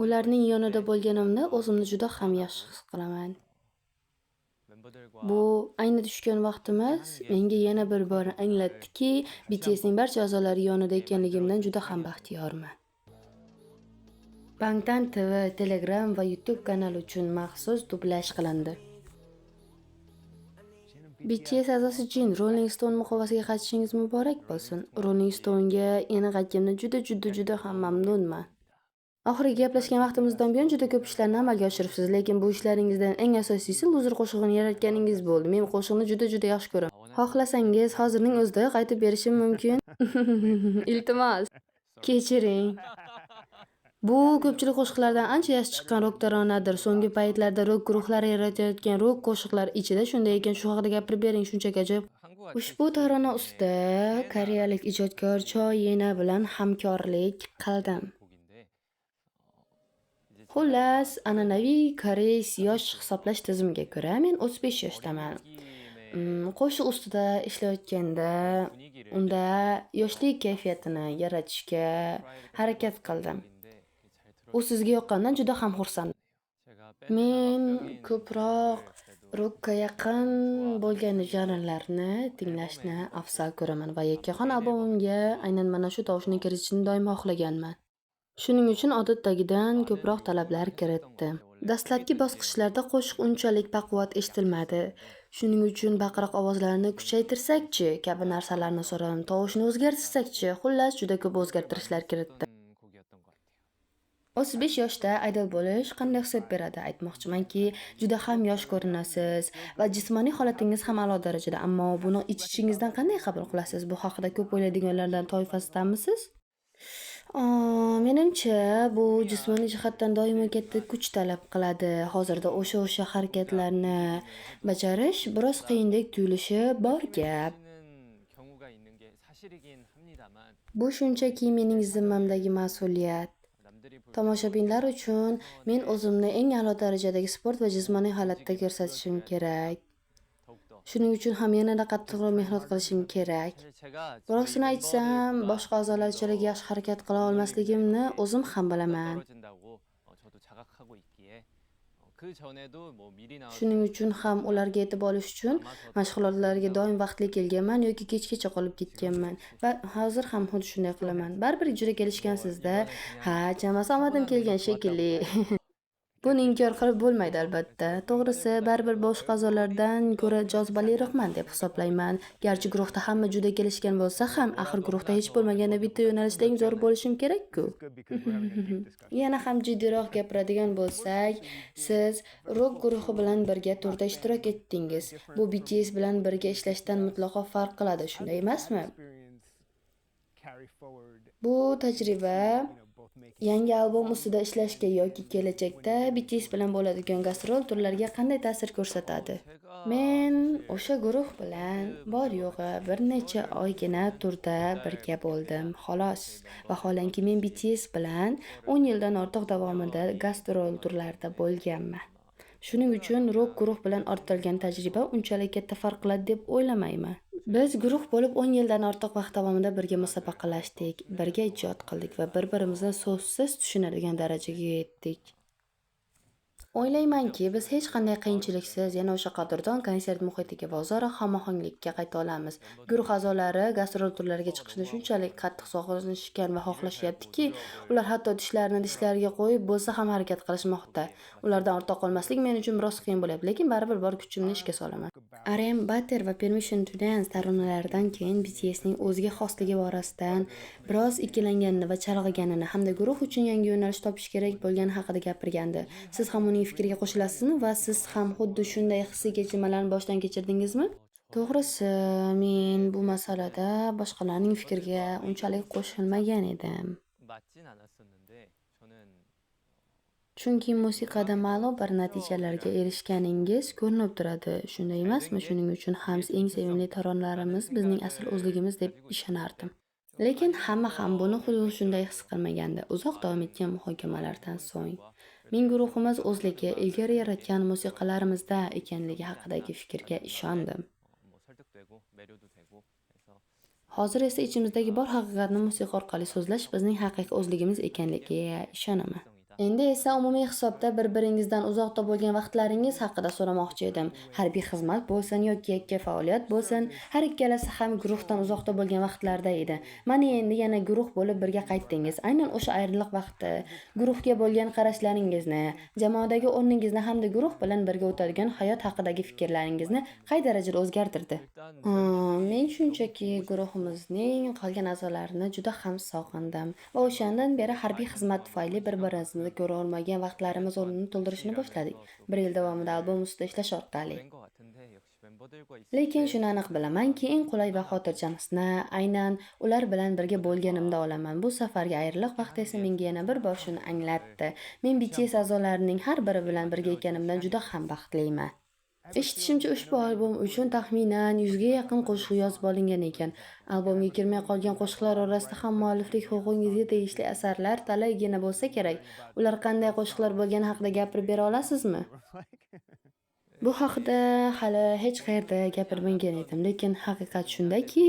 Ularning yonida bo'lganimda o'zimni juda ham yaxshi his qilaman. Bu ayni tushgan vaqtimiz menga yana bir bor anglatdiki, BTSning barcha a'zolari yonida ekanligimdan juda ham baxtiyorman. Bangtan TV, Telegram va YouTube kanali uchun maxsus dublyaj qilindi. BTS a'zosi Jin Rolling Stone muqovasiga qaytishingiz muborak bo'lsin. Rolling Stone'ga yana qaytganimda juda ham mamnunman. Oxirgi gaplashgan vaqtimizdan buyon juda ko'p ishlarni amalga oshiribsiz, lekin bu ishlaringizdan eng asosiysi Loser qo'shig'ini yaratganingiz bo'ldi. Men qo'shiqni juda yaxshi ko'raman. Xohlasangiz hozirning o'zidayoq aytib berishim mumkin. Iltimos, kechiring. Bu ko'pchilik qo'shiqlardan ancha yaxshi chiqqan rok taronadir. So'nggi paytlarda rok guruhlari yaratayotgan rok qo'shiqlar ichida shunday ekan, shu haqida gapirib bering, shunchaki ajoyib. Ushbu tarona ustida koreyalik ijodkor Cho Yena bilan hamkorlik qildim. Xullas, an'anaviy koreys yosh hisoblash tizimiga ko'ra men 35 yoshdaman. Qo'shiq ustida ishlayotganda unda yoshlik kayfiyatini yaratishga harakat qildim. U sizga yoqqandan juda ham xursandman. Men ko'proq rokka yaqin bo'lgan janrlarni tinglashni afzal ko'raman va yakkaxon albomimga aynan mana shu tovushni kiritishni doim xohlaganman. Shuning uchun odatdagidan ko'proq talablar kiritdim. Dastlabki bosqichlarda qo'shiq unchalik baquvvat eshitilmadi. Shuning uchun baqiroq ovozlarni kuchaytirsak-chi kabi narsalarni so'radim. Tovushni o'zgartirsak-chi, xullas juda ko'p o'zgartirishlar kiritdim. 35 yoshda idol bo'lish qanday his beradi? Aytmoqchimanki, juda ham yosh ko'rinasiz va jismoniy holatingiz ham a'lo darajada, ammo buni ich-ichingizdan qanday qabul qilasiz? Bu haqida ko'p o'ylaydiganlardan toifasidanmisiz? Menimcha, bu jismoniy jihatdan doimo katta kuch talab qiladi. Hozirda o'sha harakatlarni bajarish biroz qiyindek tuyulishi bor gap. Bu shunchaki mening zimmamdagi mas'uliyat. Tomoshabinlar uchun men o'zimni eng a'lo darajadagi sport va jismoniy holatda ko'rsatishim kerak. Shuning uchun ham yanada qattiqroq mehnat qilishim kerak. Rostini aytsam, boshqa a'zolarchalik yaxshi harakat qila olmasligimni o'zim ham bilaman. Shuning uchun ham ularga yetib olish uchun mashg'ulotlarga doim vaqtli kelganman yoki kechgacha qolib ketganman va hozir ham xuddi shunday qilaman. Baribir ijro kelishgansizda, ha, chamasi omadim kelgan shekilli. Buni inkor qilib bo'lmaydi albatta. To'g'risi, baribir boshqa a'zolardan ko'ra jozibaliroqman deb hisoblayman. Garchi guruhda hamma juda kelishgan bo'lsa ham, axir guruhda hech bo'lmaganda bitta yo'nalishda eng zo'r bo'lishim kerak-ku. Yana ham jiddiyroq gapiradigan bo'lsak, siz rok guruhi bilan birga turda ishtirok etdingiz. Bu BTS bilan birga ishlashdan mutlaqo farq qiladi, shunday emasmi? Bu tajriba yangi albom ustida ishlashga yoki kelajakda BTS bilan bo'ladigan gastrol turlarga qanday ta'sir ko'rsatadi? Men o'sha guruh bilan bor yo'g'i bir necha oygina turda birga bo'ldim, xolos. Vaholanki men BTS bilan 10 yildan ortiq davomida gastrol turlarda bo'lganman. Shuning uchun rok guruh bilan orttirgan tajriba unchalik katta farq qiladi deb o'ylamayman. Biz guruh bo'lib 10 yildan ortiq vaqt davomida birga musobaqalashdik, birga ijod qildik va bir-birimizni so'zsiz tushunadigan darajaga yetdik. O'ylaymanki, biz hech qanday qiyinchiliksiz yana o'sha qadrdon konsert muhitiga va o'zaro hamohanglikka qayta olamiz. Guruh a'zolari gastrol turlariga chiqishni shunchalik qattiq sog'inishgan va xohlashyaptiki, ular hatto tishlariga qo'yib bo'lsa ham harakat qilishmoqda. Ulardan ortda qolmaslik men uchun biroz qiyin bo'lyapti, lekin baribir bor kuchimni ishga solaman. R.E.M. Butter va Permission to Dance taronalaridan keyin BTSning o'ziga xosligi borasidan biroz ikkilanganini va chalg'iganini hamda guruh uchun yangi yo'nalish topish kerak bo'lgani haqida gapirgandi. Siz ham uning fikriga qo'shilasizmi va siz ham xuddi shunday hissiy kechinmalarni boshdan kechirdingizmi? To'g'risi, men bu masalada boshqalarning fikriga unchalik qo'shilmagan edim. Chunki musiqada ma'lum bir natijalarga erishganingiz ko'rinib turadi, shunday emasmi? Shuning uchun ham eng sevimli taronalarimiz bizning asl o'zligimiz deb ishonardim. Lekin hamma ham buni xuddi shunday his qilmagandi. Uzoq davom etgan muhokamalardan so'ng men guruhimiz o'zligi ilgari yaratgan musiqalarimizda ekanligi haqidagi fikrga ishondim. Hozir esa ichimizdagi bor haqiqatni musiqa orqali so'zlash bizning haqiqiy o'zligimiz ekanligiga ishonaman. Endi esa umumiy hisobda bir-biringizdan uzoqda bo'lgan vaqtlaringiz haqida so'ramoqchi edim. Harbiy xizmat bo'lsin yoki yakka faoliyat bo'lsin, har ikkalasi ham guruhdan uzoqda bo'lgan vaqtlarda edi. Mana endi yana guruh bo'lib birga qaytdingiz. Aynan o'sha ayriliq vaqti guruhga bo'lgan qarashlaringizni, jamoadagi o'rningizni hamda guruh bilan birga o'tadigan hayot haqidagi fikrlaringizni qay darajada o'zgartirdi? Men shunchaki guruhimizning qolgan a'zolarini juda ham sog'indim va o'shandan beri harbiy xizmat tufayli bir-birimizni ko'ra olmagan vaqtlarimiz o'rnini to'ldirishni boshladik. Bir yil davomida albom ustida ishlash orqali. Lekin shuni aniq bilamanki, eng qulay va xotirjamsini aynan ular bilan birga bo'lganimda olaman. Bu safargi ayriliq vaqti esa menga yana bir bor shuni anglatdi. Men BTS a'zolarining har biri bilan birga ekanimdan juda ham baxtliman. Eshitishimcha, ushbu albom uchun taxminan 100 ga yaqin qo'shiq yozib olingan ekan. Albomga kirmay qolgan qo'shiqlar orasida ham mualliflik huquqingizga tegishli asarlar talaygina bo'lsa kerak. Ular qanday qo'shiqlar bo'lgani haqida gapirib bera olasizmi? Bu haqida hali hech qayerda gapirmagan edim, lekin haqiqat shundaki,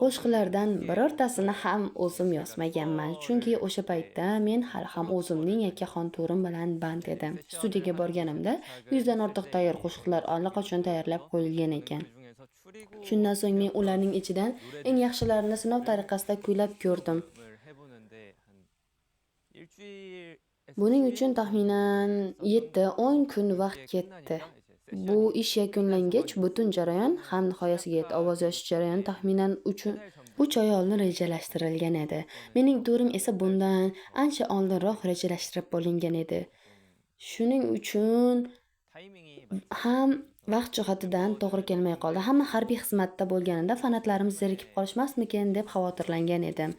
qo'shiqlardan birortasini ham o'zim yozmaganman. Chunki o'sha paytda men hali ham o'zimning yakkaxon turim bilan band edim. Studiyaga borganimda 100 dan ortiq tayyor qo'shiqlar allaqachon tayyorlab qo'yilgan ekan. Shundan so'ng men ularning ichidan eng yaxshilarini sinov tariqasida kuylab ko'rdim. Buning uchun taxminan 7-10 kun vaqt ketdi. Bu ish yakunlangach, butun jarayon ham nihoyasiga yetdi. Ovoz yozish jarayoni taxminan 3 oy oldin rejalashtirilgan edi. Mening turim esa bundan ancha oldinroq rejalashtirib bo'lingan edi. Shuning uchun ham vaqt jihatidan to'g'ri kelmay qoldi. Hamma harbiy xizmatda bo'lganida fanatlarimiz zerikib qolishmasmikin deb xavotirlangan edim.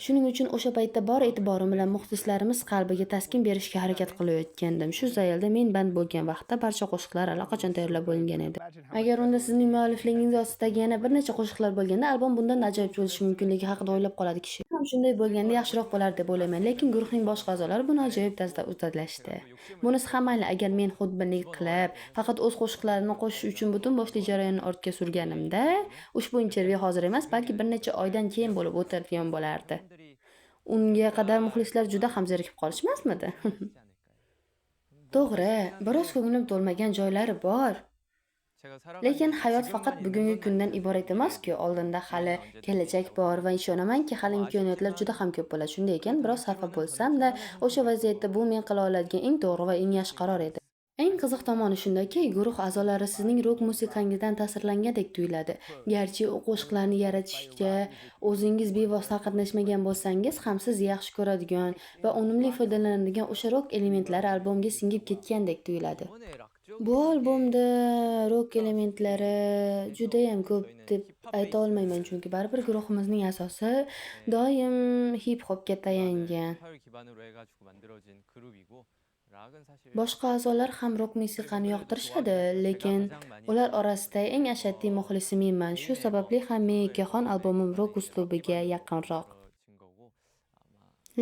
Shuning uchun o'sha paytda bor e'tiborim bilan muxlislarimiz qalbiga taskin berishga harakat qilayotgandim. Shu zaylda men band bo'lgan vaqtda barcha qo'shiqlar allaqachon tayyorlab bo'lingan edi. Agar unda sizning muallifligingiz ostidagi yana bir necha qo'shiqlar bo'lganda, albom bundan ajoyib bo'lishi mumkinligi haqida o'ylab qoladi kishi. Ham shunday bo'lganda yaxshiroq bo'lar deb o'ylayman, lekin guruhning boshqa a'zolari buni ajoyib tarzda uddalashdi. Bunisi ham mayli, agar men xudbinlik qilib, faqat o'z qo'shiqlarimni qo'shish uchun butun boshli jarayonni ortga surganimda, ushbu intervyu hozir emas, balki bir necha oydan keyin bo'lib o'tadigan bo'lardi. Unga qadar muxlislar juda ham zerikib qolishmasmidi? To'g'ri, biroz ko'nglim to'lmagan joylari bor. Lekin hayot faqat bugungi kundan iborat emas-ku, oldinda hali kelajak bor va ishonamanki, hali imkoniyatlar juda ham ko'p bo'ladi. Shunday ekan, biroz xafa bo'lsam-da, o'sha vaziyatda bu men qila oladigan eng to'g'ri va eng yaxshi qaror edi. Eng qiziq tomoni shundaki, guruh a'zolari sizning rok musiqangizdan ta'sirlangandek tuyuladi. Garchi u qo'shiqlarni yaratishga o'zingiz bevosita qatnashmagan bo'lsangiz ham siz yaxshi ko'radigan va unumli foydalanadigan o'sha rok elementlari albomga singib ketgandek tuyuladi. Bu albomda rok elementlari judayam ko'p deb ayta olmayman, chunki baribir guruhimizning asosi doim hip-hopga tayangan. Boshqa a'zolar ham rok musiqani yoqtirishadi, lekin ular orasida eng ashaddiy muxlisi menman. Shu sababli ham men Yakkaxon albomim rok uslubiga yaqinroq.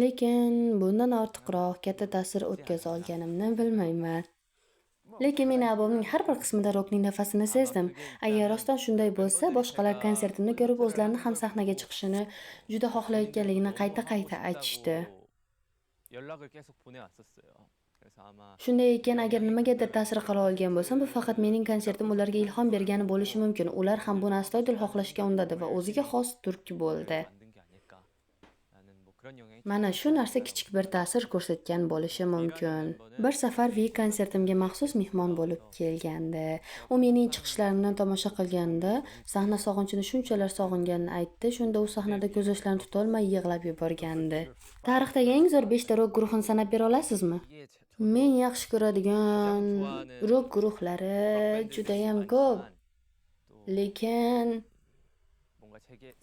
Lekin bundan ortiqroq katta ta'sir o'tkaza olganimni bilmayman. Lekin men albomning har bir qismida rokning nafasini sezdim. Agar rostdan shunday bo'lsa, boshqalar konsertimni ko'rib o'zlarini ham sahnaga chiqishini juda xohlayotganligini qayta-qayta aytishdi. Shunday ekan, agar nimagadir ta'sir qila olgan bo'lsam, bu faqat mening konsertim ularga ilhom bergani bo'lishi mumkin. Ular ham buni astoydil xohlashga undadi va o'ziga xos turtki bo'ldi. Mana shu narsa kichik bir ta'sir ko'rsatgan bo'lishi mumkin. Bir safar Vi konsertimga maxsus mehmon bo'lib kelgandi. U mening chiqishlarimni tomosha qilganda, sahna sog'inchini shunchalar sog'inganini aytdi. Shunda u sahnada ko'z yoshlarini tuta olmay yig'lab yuborgandi. Tarixdagi eng zo'r 5 ta rok guruhini sanab bera olasizmi? Men yaxshi ko'radigan rok guruhlari judayam ko'p. Lekin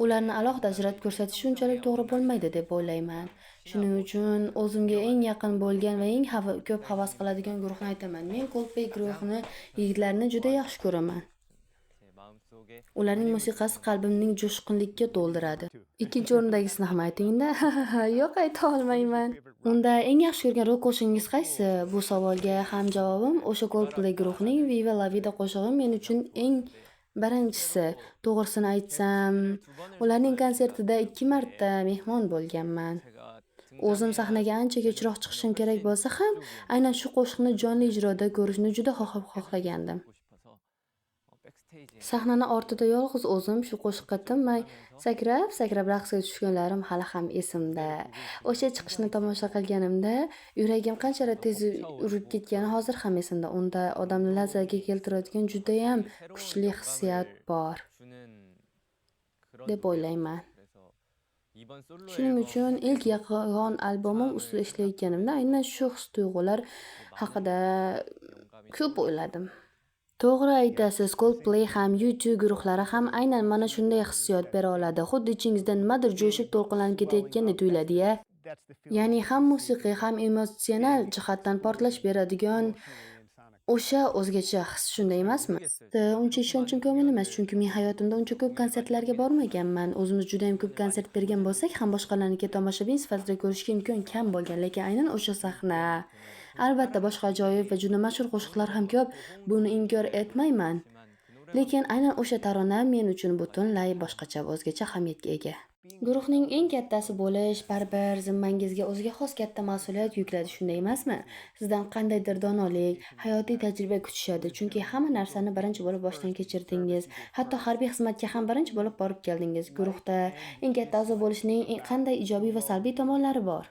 ularni alohida ajratib ko'rsatish shunchalik to'g'ri bo'lmaydi deb o'ylayman. Shuning uchun o'zimga eng yaqin bo'lgan va eng ko'p havas qiladigan guruhni aytaman. Men Coldplay guruhini, yigitlarini juda yaxshi ko'raman. Ularning musiqasi qalbimning jo'shqinlikka to'ldiradi. Ikkinchi o'rindagisini ham ayting-da. Yo'q, ayta olmayman. Unda eng yaxshi ko'rgan rok qo'shig'ingiz qaysi? Bu savolga ham javobim o'sha Coldplay guruhining Viva la Vida qo'shig'i men uchun eng birinchisi. To'g'risini aytsam, ularning konsertida 2 marta mehmon bo'lganman. o'zim sahnaga ancha kechroq chiqishim kerak bo'lsa ham, aynan shu qo'shiqni jonli ijroda ko'rishni juda xohlagandim. Sahnani ortida yolg'iz o'zim shu qo'shiqqa tinmay sakrab raqsga tushganlarim hali ham esimda. O'sha chiqishni tomosha qilganimda yuragim qanchalar tez urib ketgani hozir ham esimda. Unda odamni larzaga keltiradigan judayam kuchli hissiyat bor deb o'ylayman. Shuning uchun ilk yolg'on albomim ustida ishlayotganimda aynan shu his-tuyg'ular haqida ko'p o'yladim. To'g'ri aytasiz, Coldplay ham, U2 guruhlari ham aynan mana shunday hissiyot bera oladi. Xuddi ichingizda nimadir jo'shib to'lqinlanib ketayotgandek tuyuladi-ya. Ya'ni ham musiqiy, ham emotsional jihatdan portlash beradigan o'sha o'zgacha his, shunday emasmi? Uncha ishonchim komil emas, chunki men hayotimda uncha ko'p konsertlarga bormaganman. O'zimiz juda ham ko'p konsert bergan bo'lsak ham boshqalarniki tomoshabin sifatida ko'rishga imkon kam bo'lgan, lekin aynan o'sha sahna, albatta boshqa ajoyib va juda mashhur qo'shiqlar ham ko'p, buni inkor etmayman. Lekin aynan o'sha tarona men uchun butunlay boshqacha va o'zgacha ahamiyatga ega. Guruhning eng kattasi bo'lish baribir zimmangizga o'ziga xos katta mas'uliyat yukladi, shunday emasmi? Sizdan qandaydir donolik, hayotiy tajriba kutishadi, chunki hamma narsani birinchi bo'lib boshdan kechirdingiz. Hatto harbiy xizmatga ham birinchi bo'lib borib keldingiz. Guruhda eng katta a'zo bo'lishning qanday ijobiy va salbiy tomonlari bor?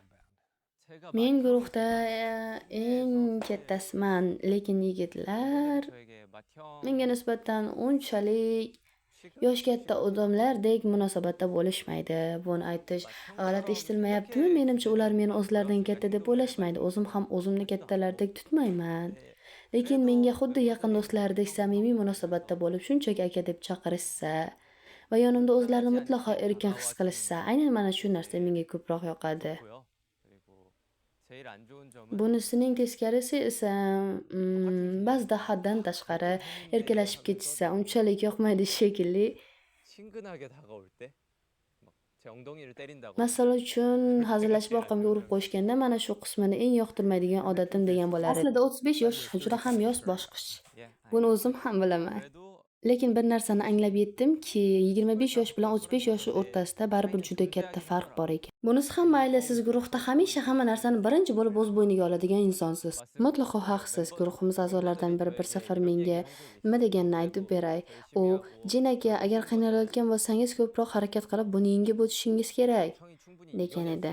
Men guruhda eng kattasiman, lekin yigitlar menga nisbatan unchalik yosh katta odamlardek munosabatda bo'lishmaydi. Buni aytish g'alati eshitilmayaptimi? Menimcha ular meni o'zlaridan katta deb o'ylashmaydi. O'zim ham o'zimni kattalardek tutmayman. Lekin menga xuddi yaqin do'stlardek samimiy munosabatda bo'lib, shunchaki aka deb chaqirishsa va yonimda o'zlarini mutlaqo erkin his qilishsa, aynan mana shu narsa menga ko'proq yoqadi. Bunisining teskarisi esa ba'zida haddan tashqari erkalashib ketishsa unchalik yoqmaydi shekilli. Masal uchun hazillashib orqamga urib qo'yishganda mana shu qismini eng yoqtirmaydigan odatim degan bo'lar edi. Aslida 35 yosh juda ham yosh bosqich. Buni o'zim ham bilaman. Lekin bir narsani anglab yetdimki, 25 yosh bilan 35 yosh o'rtasida baribir juda katta farq bor ekan. Bunisi ham mayli, siz guruhda hamisha hamma narsani birinchi bo'lib o'z bo'yniga oladigan insonsiz. Mutlaqo haqsiz. Guruhimiz a'zolaridan biri bir safar menga nima deganini aytib beray. U, "Jin aka, agar qiynalayotgan bo'lsangiz ko'proq harakat qilib buni yengib o'tishingiz kerak" degan edi.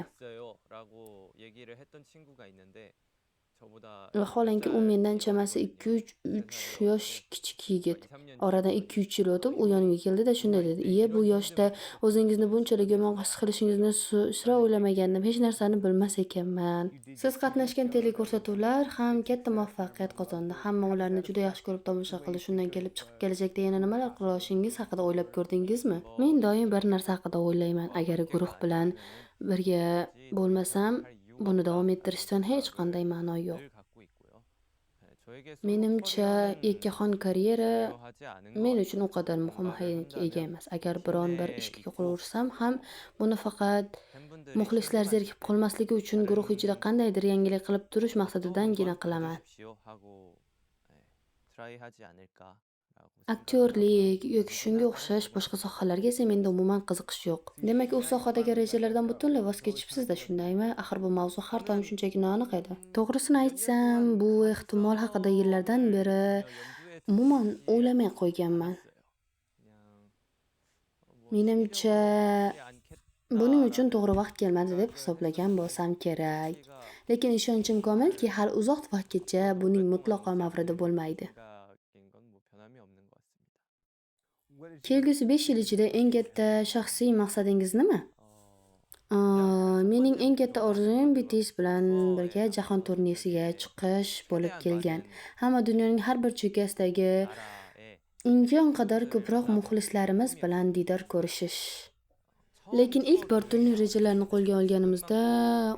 Vaholanki u mendan chamasi 2-3 yosh kichik yigit. Oradan 2-3 yil o'tib u yonimga keldi-da shunday dedi: "Iye, bu yoshda o'zingizni bunchalik yomon his qilishingizni sira o'ylamagandim. Hech narsani bilmas ekanman." Siz qatnashgan teleko'rsatuvlar ham katta muvaffaqiyat qozondi. Hamma ularni juda yaxshi ko'rib tomosha qildi. Shundan kelib chiqib kelajakda yana nimalar qila olishingiz haqida o'ylab ko'rdingizmi? Men doim bir narsa haqida o'ylayman. Agar guruh bilan birga bo'lmasam, buni davom ettirishdan hech qanday ma'no yo'q. Menimcha, yakkaxon karyera men uchun u qadar muhim ahamiyatga ega emas. Agar biron bir ishga qo'l ursam ham, buni faqat muxlislar zerikib qolmasligi uchun guruh ichida qandaydir yangilik qilib turish maqsadidangina qilaman. Aktyorlik yoki shunga o'xshash boshqa sohalarga esa menda umuman qiziqish yo'q. Demak, u sohadagi rejalardan butunlay voz kechibsiz-da, shundaymi? Axir bu mavzu har doim shunchaki noaniq edi. To'g'risini aytsam, bu ehtimol haqida yillardan beri umuman o'ylamay qo'yganman. Menimcha, buning uchun to'g'ri vaqt kelmadi deb hisoblagan bo'lsam kerak. Lekin ishonchim komilki, hali uzoq vaqtgacha buning mutlaqo mavridi bo'lmaydi. Kelgusi 5 yil ichida eng katta shaxsiy maqsadingiz nima? Mening eng katta orzuyim BTS bilan birga jahon turnesiga chiqish bo'lib kelgan. Hamma dunyoning har bir chekkasidagi imkon qadar ko'proq muxlislarimiz bilan diydor ko'rishish. Lekin ilk bor turnir rejalarini qo'lga olganimizda,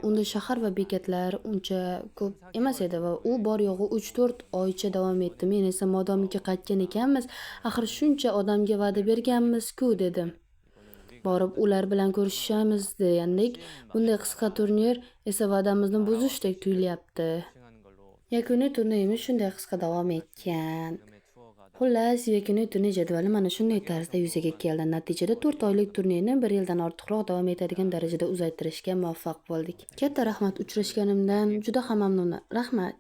unda shahar va bekatlar uncha ko'p emas edi va u bor yo'g'i 3-4 oycha davom etdi. Men esa modomiki qaytgan ekanmiz, axir shuncha odamga va'da berganmiz-ku dedim. Borib ular bilan ko'rishamiz degandek, bunday qisqa turnir esa va'damizni buzishdek tuyulyapti. Yakuniy turnirimiz shunday qisqa davom etgan. Xullas, yakuniy turnir jadvali mana shunday tarzda yuzaga keldi. Natijada 4 oylik turnirni 1 yildan ortiqroq davom etadigan darajada uzaytirishga muvaffaq bo'ldik. Katta rahmat, uchrashganimdan juda ham mamnunman. Rahmat.